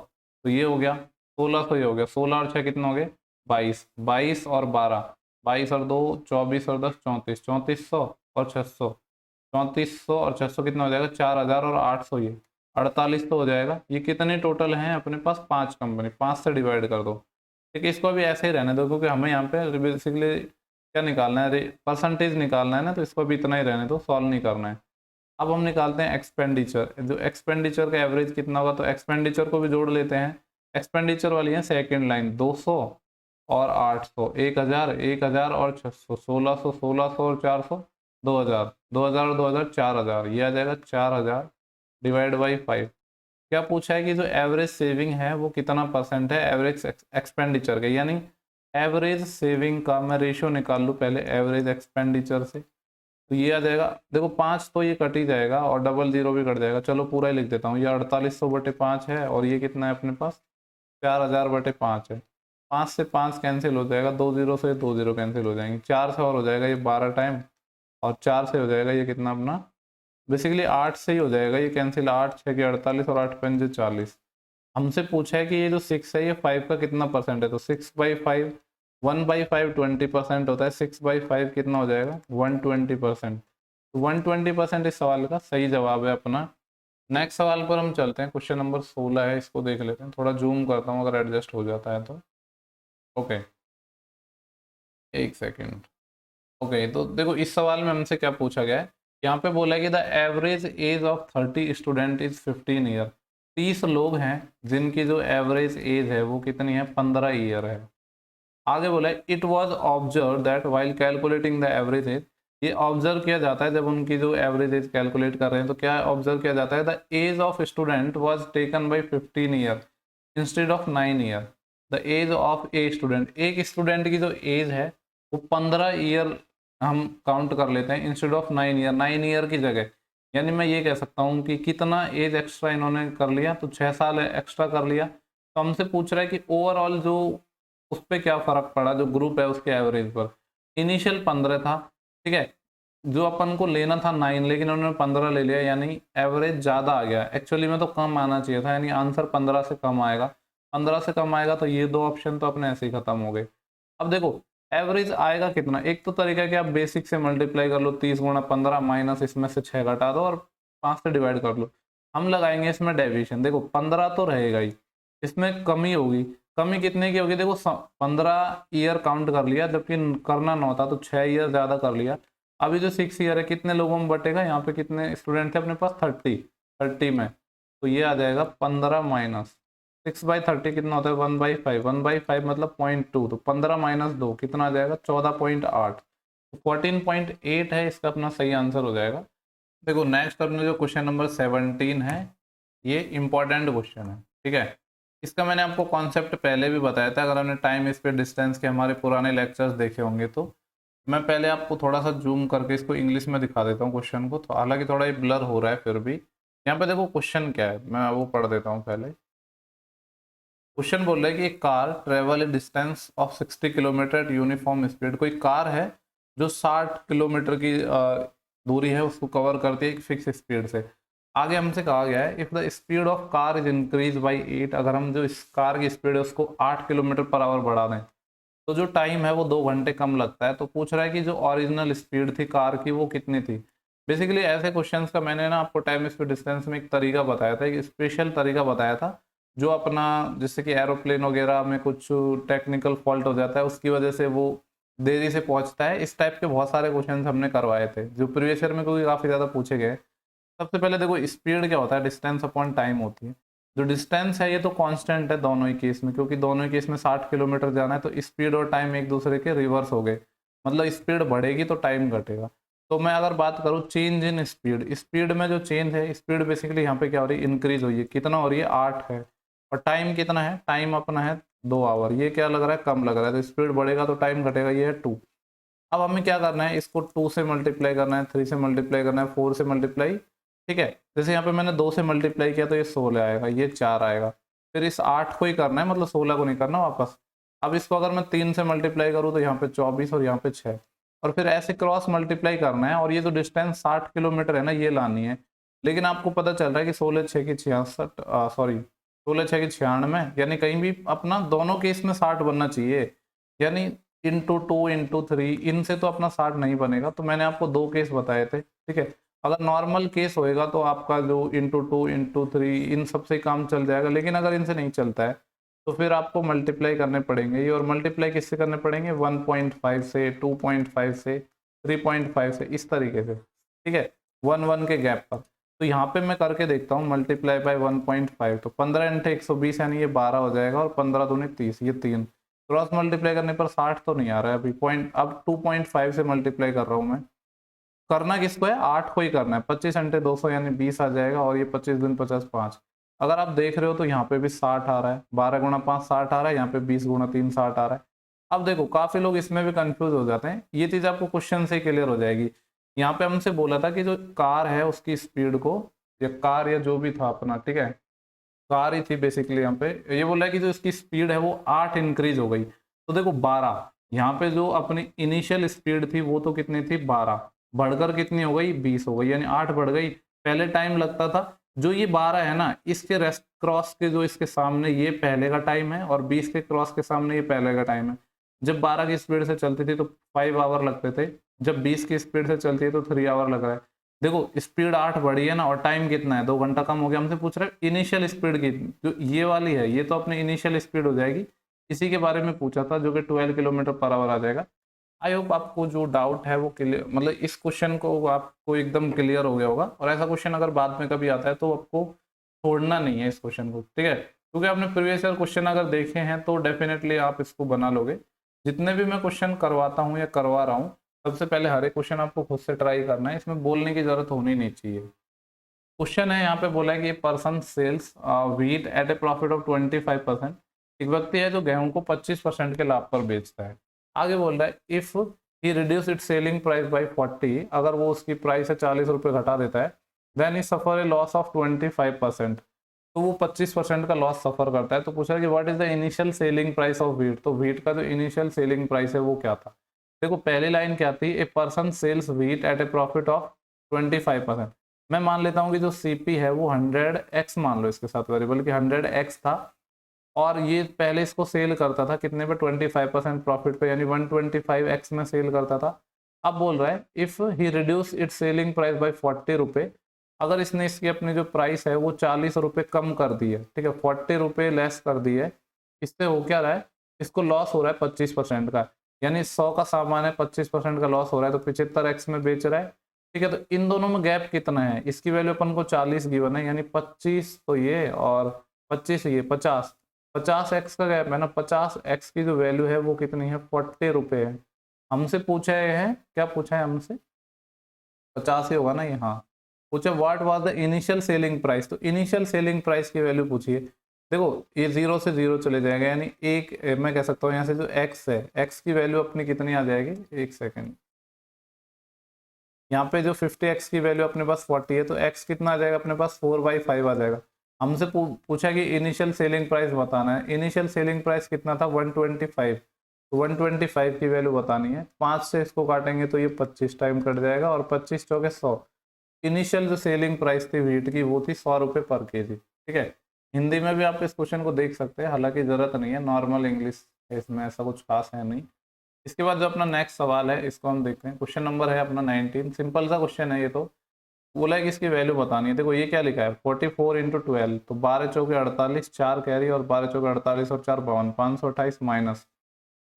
तो ये हो गया 1600, ये हो गया 16 और 6 कितना हो गए? 22, 22 और 12, 22 और 2 24 और 10 34, 3400 और 600, 3400 और 600 कितना हो जाएगा? 4000 और 800, ये 48 तो हो जाएगा। ये कितने टोटल हैं अपने पास? 5 कंपनी, 5 से डिवाइड कर दो, ठीक है। इसको भी ऐसे ही रहने दो, क्योंकि हमें यहाँ पे बेसिकली क्या निकालना है? परसेंटेज निकालना है ना, तो इसको भी इतना ही रहने दो, सॉल्व नहीं करना है। अब हम निकालते हैं एक्सपेंडिचर। जो एक्सपेंडिचर का एवरेज कितना होगा, तो एक्सपेंडिचर को भी जोड़ लेते हैं। एक्सपेंडिचर वाली है सेकेंड लाइन, 200 और 800, 1000, 1000 और 600, 1600, 1600 और 400, 2000, 2000 और 2000, 4000, ये आ जाएगा 4000 डिवाइड बाई 5। क्या पूछा है कि जो एवरेज सेविंग है वो कितना परसेंट है एवरेज एक्सपेंडिचर के, यानी एवरेज सेविंग का मैं रेशियो निकाल लूँ पहले एवरेज एक्सपेंडिचर से, तो ये आ जाएगा। देखो 5 तो ये कट ही जाएगा और डबल जीरो भी कट जाएगा, चलो पूरा ही लिख देता हूँ। ये 4800/5 है, और ये कितना है अपने पास? 4000/5 है। 5 से 5 कैंसिल हो जाएगा, 2 जीरो से 2 जीरो कैंसिल हो जाएंगे, 4 से और हो जाएगा ये 12 टाइम, और 4 से हो जाएगा ये कितना अपना? बेसिकली 8 से ही हो जाएगा ये कैंसिल, 8 6 के 48 और 8 5 40। हमसे पूछा है कि ये जो 6 है ये 5 का कितना परसेंट है, तो 6/5, 1/5 20% होता है, 6/5 कितना हो जाएगा? 120%। तो 120% इस सवाल का सही जवाब है अपना। नेक्स्ट सवाल पर हम चलते हैं। क्वेश्चन नंबर 16 है, इसको देख लेते हैं। थोड़ा जूम करता हूँ अगर एडजस्ट हो जाता है तो। ओके, एक सेकेंड। ओके, तो देखो इस सवाल में हमसे क्या पूछा गया है। यहाँ पे बोला है कि the average age of 30 student is 15 year. 30 लोग हैं जिनकी जो एवरेज एज है वो कितनी है? 15 ईयर है। आगे बोला है it was observe that while calculating the average age. ये ऑब्जर्व किया जाता है जब उनकी जो एवरेज एज कैलकुलेट कर रहे हैं, तो क्या ऑब्जर्व किया जाता है? The age of student was taken by 15 year instead of 9 year. The age of a student, एक स्टूडेंट की जो एज है वो 15 ईयर हम काउंट कर लेते हैं इंस्टेड ऑफ 9 ईयर, 9 ईयर की जगह। यानी मैं ये कह सकता हूँ कि कितना एज एक्स्ट्रा इन्होंने कर लिया, तो 6 साल एक्स्ट्रा कर लिया। तो हमसे पूछ रहा है कि ओवरऑल जो उस पर क्या फर्क पड़ा, जो ग्रुप है उसके एवरेज पर। इनिशियल 15 था, ठीक है, जो अपन को लेना था 9, लेकिन उन्होंने 15 ले लिया, यानी एवरेज ज़्यादा आ गया। एक्चुअली में तो कम आना चाहिए था, यानी आंसर 15 से कम आएगा। 15 से कम आएगा तो ये दो ऑप्शन तो अपने ऐसे ही खत्म हो गए। अब देखो एवरेज आएगा कितना? एक तो तरीका है कि आप बेसिक से मल्टीप्लाई कर लो, 30 गुणा 15 माइनस इसमें से 6 घटा दो और 5 से डिवाइड कर लो। हम लगाएंगे इसमें डेविएशन, देखो 15 तो रहेगा ही, इसमें कमी होगी। कमी कितने की होगी? देखो 15 ईयर काउंट कर लिया, जबकि करना 9 था तो 6 ईयर ज़्यादा कर लिया। अभी जो 6 ईयर है कितने लोगों में बटेगा? यहाँ पे कितने स्टूडेंट थे अपने पास? 30 में, तो ये आ जाएगा 15 माइनस 6/30 कितना होता है? 1/5। 1/5 मतलब 0.2, तो 15 माइनस 2 कितना आ जाएगा? 14.8। तो 14.8 है इसका अपना सही आंसर हो जाएगा। देखो नेक्स्ट अपने जो क्वेश्चन नंबर 17 है, ये इंपॉर्टेंट क्वेश्चन है, ठीक है। इसका मैंने आपको कॉन्सेप्ट पहले भी बताया था, अगर हमने टाइम स्पेस डिस्टेंस के हमारे पुराने लेक्चर्स देखे होंगे तो। मैं पहले आपको थोड़ा सा जूम करके इसको इंग्लिश में दिखा देता हूँ क्वेश्चन को, तो हालांकि थोड़ा ये ब्लर हो रहा है फिर भी। यहाँ पे देखो क्वेश्चन क्या है, मैं वो पढ़ देता हूँ पहले। क्वेश्चन बोल रहा है कि एक car travel A distance of 60 kilometre eight uniform speed. कोई कार है जो 60 किलोमीटर की दूरी है उसको कवर करती है एक फिक्स स्पीड से। आगे हमसे कहा गया है if the speed of car is increase by 8, अगर हम जो इस कार की स्पीड है उसको 8 किलोमीटर पर आवर बढ़ा दें तो जो टाइम है वो 2 घंटे कम लगता है। तो पूछ रहा है कि जो ओरिजिनल स्पीड थी कार की वो कितनी थी। बेसिकली ऐसे क्वेश्चंस का मैंने ना आपको टाइम स्पीड डिस्टेंस में एक तरीका बताया था, एक स्पेशल तरीका बताया था, जो अपना जैसे कि एरोप्लेन वगैरह में कुछ टेक्निकल फॉल्ट हो जाता है उसकी वजह से वो देरी से पहुंचता है। इस टाइप के बहुत सारे क्वेश्चन हमने करवाए थे जो प्रीवियस ईयर में क्योंकि काफ़ी ज़्यादा पूछे गए। सबसे पहले देखो स्पीड क्या होता है? डिस्टेंस अपॉन टाइम होती है। जो डिस्टेंस है ये तो कांस्टेंट है दोनों ही केस में, क्योंकि दोनों ही केस में 60 किलोमीटर जाना है, तो स्पीड और टाइम एक दूसरे के रिवर्स हो गए, मतलब स्पीड बढ़ेगी तो टाइम घटेगा। तो मैं अगर बात करूँ चेंज इन स्पीड, स्पीड में जो चेंज है, स्पीड बेसिकली यहाँ पे क्या हो रही है? इंक्रीज हुई है। कितना हो रही है? 8 है। और टाइम कितना है? टाइम अपना है 2 आवर। ये क्या लग रहा है? कम लग रहा है, तो स्पीड बढ़ेगा तो टाइम घटेगा, ये है 2। अब हमें क्या करना है? इसको 2 से मल्टीप्लाई करना है, 3 से मल्टीप्लाई करना है, 4 से मल्टीप्लाई, ठीक है। जैसे यहाँ पे मैंने 2 से मल्टीप्लाई किया तो ये 16 आएगा, ये 4 आएगा। फिर इस 8 को ही करना है, मतलब 16 को नहीं करना वापस। अब इसको अगर मैं 3 से मल्टीप्लाई करूँ तो यहाँ पे 24 और यहाँ पे 6, और फिर ऐसे क्रॉस मल्टीप्लाई करना है। और ये जो डिस्टेंस 60 किलोमीटर है ना, ये लानी है। लेकिन आपको पता चल रहा है कि 16 6 की 66, सॉरी 16 6 की 96, यानी कहीं भी अपना दोनों केस में 60 बनना चाहिए, यानी × 2 × 3 इनसे तो अपना 60 नहीं बनेगा। तो मैंने आपको 2 केस बताए थे, ठीक है। अगर नॉर्मल केस होएगा तो आपका जो × 2 × 3 इन सब से काम चल जाएगा, लेकिन अगर इनसे नहीं चलता है तो फिर आपको मल्टीप्लाई करने पड़ेंगे ये। और मल्टीप्लाई किससे करने पड़ेंगे? 1.5 से, 2.5 से, 3.5 से, इस तरीके से, ठीक है, 1 1 के गैप पर। तो यहाँ पे मैं करके देखता हूँ, मल्टीप्लाई बाय 1.5, तो 15 × 120 यानी ये 12 हो जाएगा, और 15 दूनी 30, ये 3। क्रॉस मल्टीप्लाई करने पर 60 तो नहीं आ रहा है अभी पॉइंट, अब 2.5 से मल्टीप्लाई कर रहा हूँ मैं। करना किसको है? 8 को ही करना है। 25 × 200 यानी 20 आ जाएगा, और ये 25 दूनी 50 5। अगर आप देख रहे हो तो यहाँ पे भी 60 आ रहा है, 12 × 5 60 आ रहा है, यहाँ पे 20 × 3 60 आ रहा है। अब देखो काफी लोग इसमें भी कंफ्यूज हो जाते हैं, ये चीज आपको क्वेश्चन से क्लियर हो जाएगी। यहाँ पे हमसे बोला था कि जो कार है उसकी स्पीड को, या कार या जो भी था अपना, ठीक है, कार ही थी बेसिकली। यहाँ पे ये बोल रहा है कि जो इसकी स्पीड है वो 8 इंक्रीज हो गई। तो देखो 12, यहाँ पे जो अपनी इनिशियल स्पीड थी वो तो कितनी थी? 12, बढ़कर कितनी हो गई? 20 हो गई, यानी 8 बढ़ गई। पहले टाइम लगता था, जो ये 12 है ना, इसके रेस्ट क्रॉस के जो इसके सामने ये पहले का टाइम है, और 20 के क्रॉस के सामने ये पहले का टाइम है। जब 12 की स्पीड से चलती थी तो 5 आवर लगते थे, जब 20 की स्पीड से चलती है तो 3 आवर लग रहा है। देखो स्पीड 8 बढ़ी है ना, और टाइम कितना है? 2 घंटा कम हो गया। हमसे पूछ रहा है इनिशियल स्पीड की, जो ये वाली है ये तो अपनी इनिशियल स्पीड हो जाएगी। इसी के बारे में पूछा था, जो कि 12 किलोमीटर पर आवर आ जाएगा। आई होप आपको जो डाउट है वो क्लियर, मतलब इस क्वेश्चन को आपको एकदम क्लियर हो गया होगा। और ऐसा क्वेश्चन अगर बाद में कभी आता है तो आपको छोड़ना नहीं है इस क्वेश्चन को, ठीक है, क्योंकि आपने प्रीवियस ईयर क्वेश्चन अगर देखे हैं तो डेफिनेटली आप इसको बना लोगे। जितने भी मैं क्वेश्चन करवाता हूँ या करवा रहा हूँ, सबसे पहले हर एक क्वेश्चन आपको खुद से ट्राई करना है, इसमें बोलने की जरूरत होनी नहीं चाहिए। क्वेश्चन है यहाँ पे बोला है कि person sells wheat at a profit of 25%। एक व्यक्ति है जो गेहूं को 25% के लाभ पर बेचता है। आगे बोल रहा है if he reduce it selling price by 40, अगर वो उसकी प्राइस है 40 रुपये घटा देता है, then he suffer a loss of 25%, तो वो 25% का लॉस सफर करता है। तो पूछा है कि what is the initial selling price of wheat, तो व्हीट का जो इनिशियल सेलिंग प्राइस है वो क्या था। देखो पहली लाइन क्या थी? A person sells wheat at a profit of 25%। मैं मान लेता हूँ कि जो सीपी है वो 100x मान लो, इसके साथ वेरिएबल कि 100x था, और ये पहले इसको सेल करता था कितने पे, 25% प्रॉफिट पे, यानी 125x में सेल करता था। अब बोल रहा है if he reduce it's selling price by 40 रुपये, अगर इसने इसकी अपनी जो प्राइस है वो 40 रुपये कम कर दी है, ठीक है, 40 रुपये लेस कर दी है, इससे हो क्या रहा है, इसको लॉस हो रहा है 25% का, यानी 100 का सामान है, 25% का लॉस हो रहा है, तो 75x में बेच रहा है, ठीक है। तो इन दोनों में गैप कितना है, इसकी वैल्यू अपन को 40 गिवन है, यानी 25 तो ये और 25 ये 50x का गैप है ना, 50x की जो वैल्यू है वो कितनी है, 40 रुपये है। हमसे पूछा है, क्या पूछा है हमसे, 50 ही होगा ना ये, हाँ। पूछा what was the initial selling price, तो इनिशियल सेलिंग प्राइस की वैल्यू पूछिए। देखो ये 0 से 0 चले जाएगा, यानी एक मैं कह सकता हूँ यहाँ से जो x है, x की वैल्यू अपनी कितनी आ जाएगी, एक सेकेंड, यहाँ पे जो 50x की वैल्यू अपने पास 40 है, तो x कितना आ जाएगा अपने पास, 4/5 आ जाएगा। हमसे पूछा कि इनिशियल सेलिंग प्राइस बताना है, इनिशियल सेलिंग प्राइस कितना था, 125, तो 125 की वैल्यू बतानी है। 5 से इसको काटेंगे तो ये 25 टाइम कट जाएगा, और 25 चौके 100। इनिशियल जो सेलिंग प्राइस थी व्हीट की वो थी 100 रुपये पर केजी, ठीक है। हिंदी में भी आप इस क्वेश्चन को देख सकते हैं, हालांकि ज़रूरत नहीं है, नॉर्मल इंग्लिश है इसमें, ऐसा कुछ खास है नहीं। इसके बाद जो अपना नेक्स्ट सवाल है इसको हम देखते हैं। क्वेश्चन नंबर है अपना 19, सिंपल सा क्वेश्चन है ये। तो बोला है कि इसकी वैल्यू बतानी है। देखो ये क्या लिखा है, 44 × 12, तो 12 चौके 48, 4 कैरी, और 12 चौके 48 और 4 52, 528 माइनस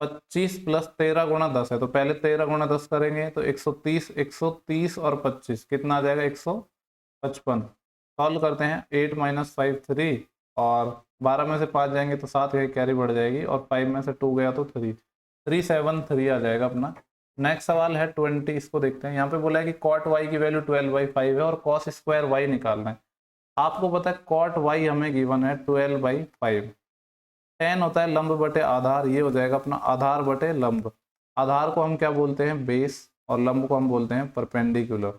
25 प्लस 13 गुणा 10 है, तो पहले 13 गुणा 10 करेंगे तो 130, 130 और 25 कितना आ जाएगा, 155। सॉल्व करते हैं, 8 - 5 3, और 12 में से 5 जाएंगे तो 7 कैरी बढ़ जाएगी, और 5 में से 2 गया तो 3, 373 आ जाएगा अपना। नेक्स्ट सवाल है 20, इसको देखते हैं। यहाँ पे बोला है कि कॉट वाई की वैल्यू 12/5 है और कॉस स्क्वायर वाई निकालना है। आपको पता है कॉट वाई हमें गिवन है 12/5। tan होता है लंब बटे आधार, ये हो जाएगा अपना आधार बटे लंब। आधार को हम क्या बोलते हैं, बेस, और लंब को हम बोलते हैं परपेंडिकुलर।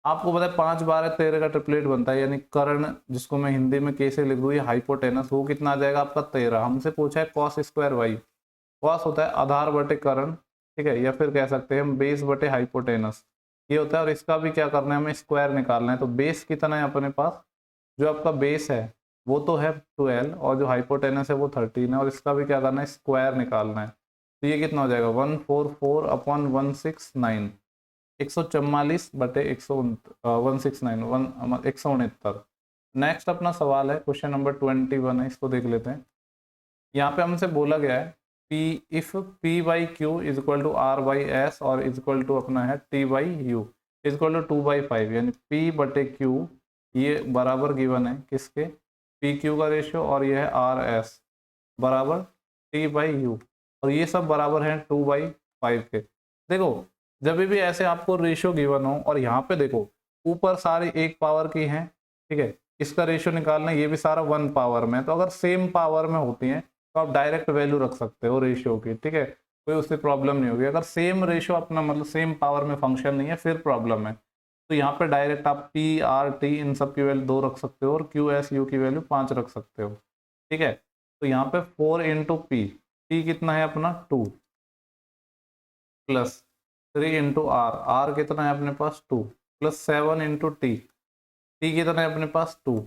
आपको पता है 5 12 13 का ट्रिपलेट बनता है, यानी कर्ण, जिसको मैं हिंदी में कैसे लिख दूँ, ये हाइपोटेनस, वो कितना आ जाएगा आपका 13। हमसे पूछा है कॉस स्क्वायर वाई, कॉस होता है आधार बटे कर्ण, ठीक है, या फिर कह सकते हैं हम बेस बटे हाइपोटेनस, ये होता है। और इसका भी क्या करना है, हमें स्क्वायर निकालना है। तो बेस कितना है अपने पास, जो आपका बेस है वो तो है 12, और जो हाइपोटेनस है वो 13 है, और इसका भी क्या करना है, स्क्वायर निकालना है। तो ये कितना हो जाएगा, 144/169, 144 बटे 169। नेक्स्ट अपना सवाल है क्वेश्चन नंबर 21 है, इसको देख लेते हैं। यहाँ पे हमसे बोला गया है P if P/Q is equal to R/S और इज इक्वल टू अपना है T/U इज इक्वल टू 2/5, यानी P/Q ये बराबर गिवन है किसके, PQ का रेशियो, और ये है RS बराबर T/U, और ये सब बराबर है 2/5 के। देखो जब भी ऐसे आपको रेशियो गिवन हो, और यहाँ पे देखो ऊपर सारी 1 पावर की हैं, ठीक है, इसका रेशियो निकालना, ये भी सारा 1 पावर में, तो अगर सेम पावर में होती हैं तो आप डायरेक्ट वैल्यू रख सकते हो रेशियो की, ठीक है, कोई उससे प्रॉब्लम नहीं होगी। अगर सेम रेशियो अपना मतलब सेम पावर में फंक्शन नहीं है फिर प्रॉब्लम है। तो यहाँ पे डायरेक्ट आप P R T इन सब की वैल्यू 2 रख सकते हो, और Q S U की वैल्यू 5 रख सकते हो, ठीक है। तो यहाँ पे 4 × P कितना है अपना 2, प्लस 3 × R कितना है अपने पास 2, प्लस 7 × T कितना है अपने पास 2,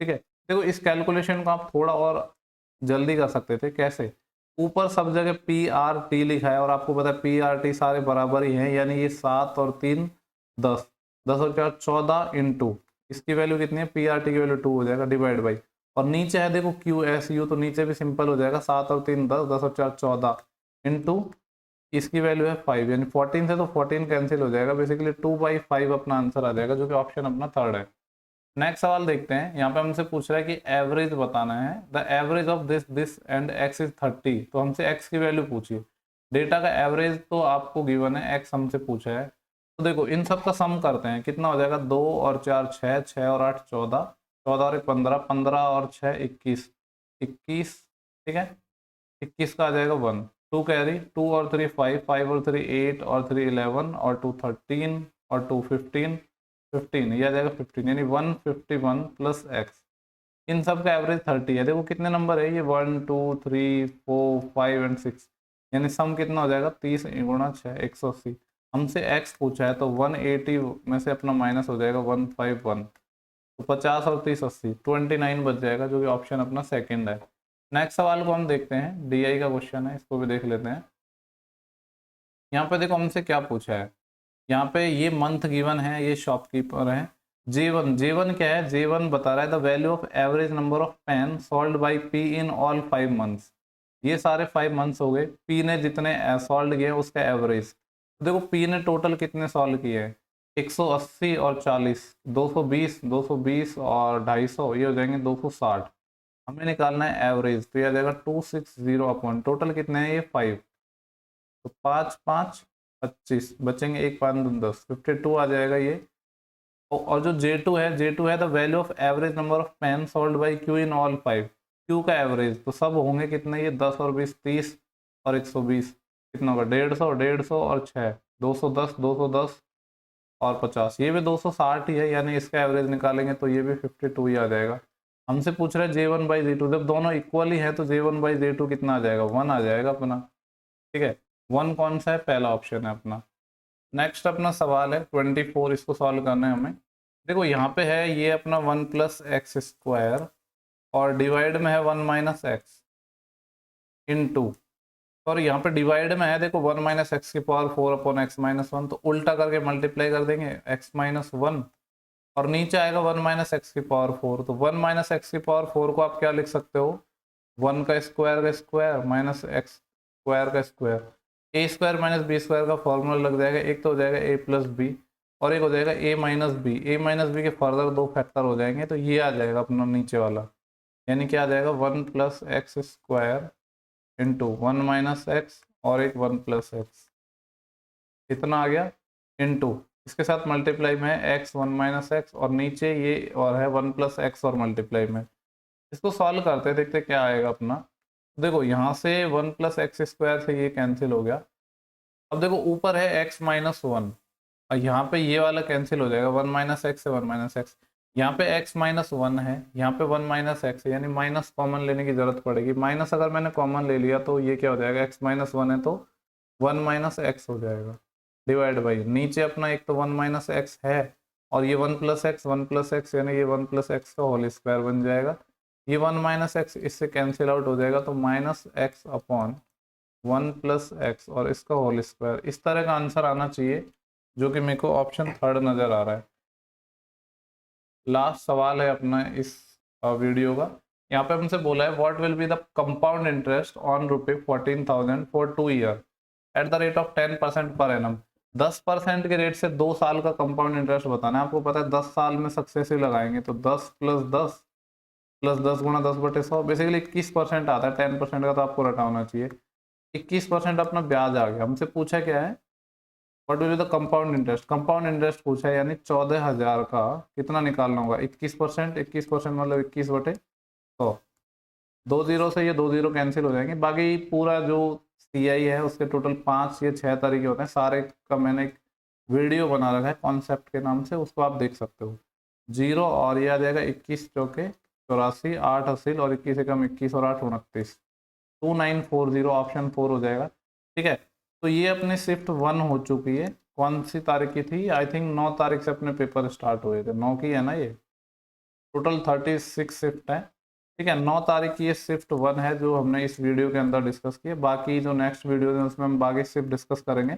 ठीक है। देखो इस कैलकुलेशन को आप थोड़ा और जल्दी कर सकते थे, कैसे, ऊपर सब जगह PRT लिखा है, और आपको पता है PRT सारे बराबर ही हैं, यानी ये 7 और 3 10, 10 और 4 14 इंटू इसकी वैल्यू कितनी है, PRT की वैल्यू 2 हो जाएगा, डिवाइड बाई, और नीचे है देखो QSU, तो नीचे भी सिंपल हो जाएगा, 7 और 3 10, 10 और 4 14 इंटू इसकी वैल्यू है 5, यानी 14 से तो 14 कैंसिल हो जाएगा, बेसिकली 2/5 अपना आंसर आ जाएगा, जो कि ऑप्शन अपना थर्ड है। नेक्स्ट सवाल देखते हैं। यहाँ पे हमसे पूछ रहा है कि एवरेज बताना है, the average of this and x is 30, तो हमसे x की वैल्यू पूछिए। डेटा का एवरेज तो आपको गिवन है, x हमसे पूछा है, तो देखो इन सब का सम करते हैं, कितना हो जाएगा, 2 और 4 6, 6 और 8 14, 14 और 1 15, 15 और 6 21, 21, ठीक है, 21 का आ जाएगा 1, 2 कैरी, 2 और 3 5, 5 और 3 8 और 3 11 और 2 13 और 2 15, 15 ये आ जाएगा 15, यानी 151 प्लस एक्स। इन सब का एवरेज 30 है। देखो कितने नंबर है ये, 1 2 3 4 5 एंड 6, यानी सम कितना हो जाएगा, 30 × 6 180। हमसे एक्स पूछा है, तो 180 में से अपना माइनस हो जाएगा 151, तो 50 और 30 80, 29 बच जाएगा, जो कि ऑप्शन अपना सेकंड है। नेक्स्ट सवाल को हम देखते हैं, DI का क्वेश्चन है, इसको भी देख लेते हैं। यहाँ पे देखो हमसे क्या पूछा है, यहाँ पे ये मंथ गिवन है, ये शॉपकीपर है। J1 क्या है, J1 बता रहा है the value of average number of pen sold by P in all 5 months. ये सारे 5 मंथ्स हो गए, P ने जितने सॉल्व किए उसका एवरेज। देखो P ने टोटल कितने सॉल्व किए हैं, 180 और 40, 220 और 250, ये हो जाएंगे 260। हमें निकालना है एवरेज, तो ये आ जाएगा 260 अपॉन टोटल कितने हैं ये 5, तो 5 5 25 बचेंगे, 1 5 2 10, 52 आ जाएगा ये। और जो J2 है the value of average number of pen sold by Q in all 5। Q का एवरेज तो सब होंगे कितने, ये 10 और 20 30 और 120, कितना होगा 150 और 6 210 210 और 50, ये भी 260 ही है, यानी इसका एवरेज निकालेंगे तो ये भी 52 ही आ जाएगा। हमसे पूछ रहे हैं J1/J2, जब दोनों इक्वल ही है तो J1/J2 कितना आ जाएगा, 1 आ जाएगा अपना। ठीक है, 1 कौन सा है, पहला ऑप्शन है अपना। नेक्स्ट अपना सवाल है 24, इसको सॉल्व करना है हमें। देखो यहाँ पे है ये अपना 1 + x² और डिवाइड में है 1 - x इन 2, और यहाँ पे डिवाइड में है देखो 1 - x⁴ अपॉन x - 1, तो उल्टा करके मल्टीप्लाई कर देंगे x - 1, और नीचे आएगा 1 - x⁴, तो 1 - x⁴ को आप क्या लिख सकते हो, 1 का स्क्वायर माइनस x स्क्वायर का स्क्वायर, a² - b² का फॉर्मूला लग जाएगा, एक तो हो जाएगा a + b और एक हो जाएगा a - b। a - b के फर्दर 2 फैक्टर हो जाएंगे, तो ये आ जाएगा अपना नीचे वाला, यानी क्या आ जाएगा 1 + x² इंटू 1 - x और एक 1 + x, इतना आ गया इंटू इसके साथ मल्टीप्लाई में है x 1 - x और नीचे ये और है 1 + x और मल्टीप्लाई में। इसको सॉल्व करते हैं, देखते क्या आएगा अपना। देखो यहाँ से 1 + x² से ये कैंसिल हो गया। अब देखो ऊपर है x - 1 और यहाँ पे ये वाला कैंसिल हो जाएगा, 1 - x से 1 - x, यहाँ पे x - 1 है, यहाँ पे 1 - x है, यानी माइनस कॉमन लेने की जरूरत पड़ेगी। माइनस अगर मैंने कॉमन ले लिया तो ये क्या हो जाएगा, x - 1 है तो 1 - x हो जाएगा, डिवाइड बाई नीचे अपना एक तो 1 - x है और ये 1 + x यानी ये 1 + x का होल स्क्वायर बन जाएगा। ये 1 - x इससे कैंसिल आउट हो जाएगा, तो -x अपॉन 1 + x और इसका होल स्क्वायर। इस तरह का आंसर आना चाहिए, जो कि मेरे को ऑप्शन 3 नजर आ रहा है। लास्ट सवाल है अपना इस वीडियो का। यहाँ पे हमसे बोला है what will be the compound interest on ₹14,000 for 2 year at the rate of 10% per annum. 10% के रेट से 2 साल का कंपाउंड इंटरेस्ट बताना है। आपको पता है 10 साल में सक्सेसिव लगाएंगे तो 10 + 10 + 10 × 10/100, बेसिकली 21% आता है। 10% का तो आपको रटा होना चाहिए। 21% अपना ब्याज आ गया। हमसे पूछा क्या है, what will be the compound interest. Compound interest पूछा है, यानी 14,000 का कितना निकालना होगा, 21%। 21% मतलब 21/100। 2 जीरो से ये 2 जीरो कैंसिल हो जाएंगे। बाकी पूरा जो CI है उसके टोटल 5 या 6 तरीके होते हैं। सारे का मैंने एक वीडियो बना रखा है कॉन्सेप्ट के नाम से, उसको आप देख सकते हो। जीरो और ये आ जाएगा 21 चौके 84, 8 हासिल और 21 एकम 21 और 8 29, 2940 ऑप्शन 4 हो जाएगा। ठीक है, तो ये अपने शिफ्ट 1 हो चुकी है। कौन सी तारीख की थी, आई थिंक 9 तारीख से अपने पेपर स्टार्ट हुए थे। 9 की है ना ये, टोटल 36 शिफ्ट है। ठीक है, 9 तारीख की ये शिफ्ट 1 है जो हमने इस वीडियो के अंदर डिस्कस की है। बाकी जो नेक्स्ट वीडियो है उसमें हम बाकी शिफ्ट डिस्कस करेंगे।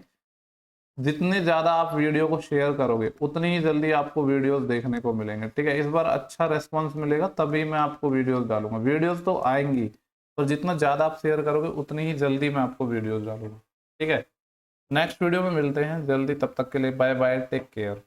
जितने ज़्यादा आप वीडियो को शेयर करोगे उतनी ही जल्दी आपको वीडियोस देखने को मिलेंगे। ठीक है, इस बार अच्छा रेस्पॉन्स मिलेगा तभी मैं आपको वीडियोस डालूंगा। वीडियोस तो आएंगी, और जितना ज़्यादा आप शेयर करोगे उतनी ही जल्दी मैं आपको वीडियोस डालूंगा। ठीक है, नेक्स्ट वीडियो में मिलते हैं जल्दी, तब तक के लिए बाय बाय, टेक केयर।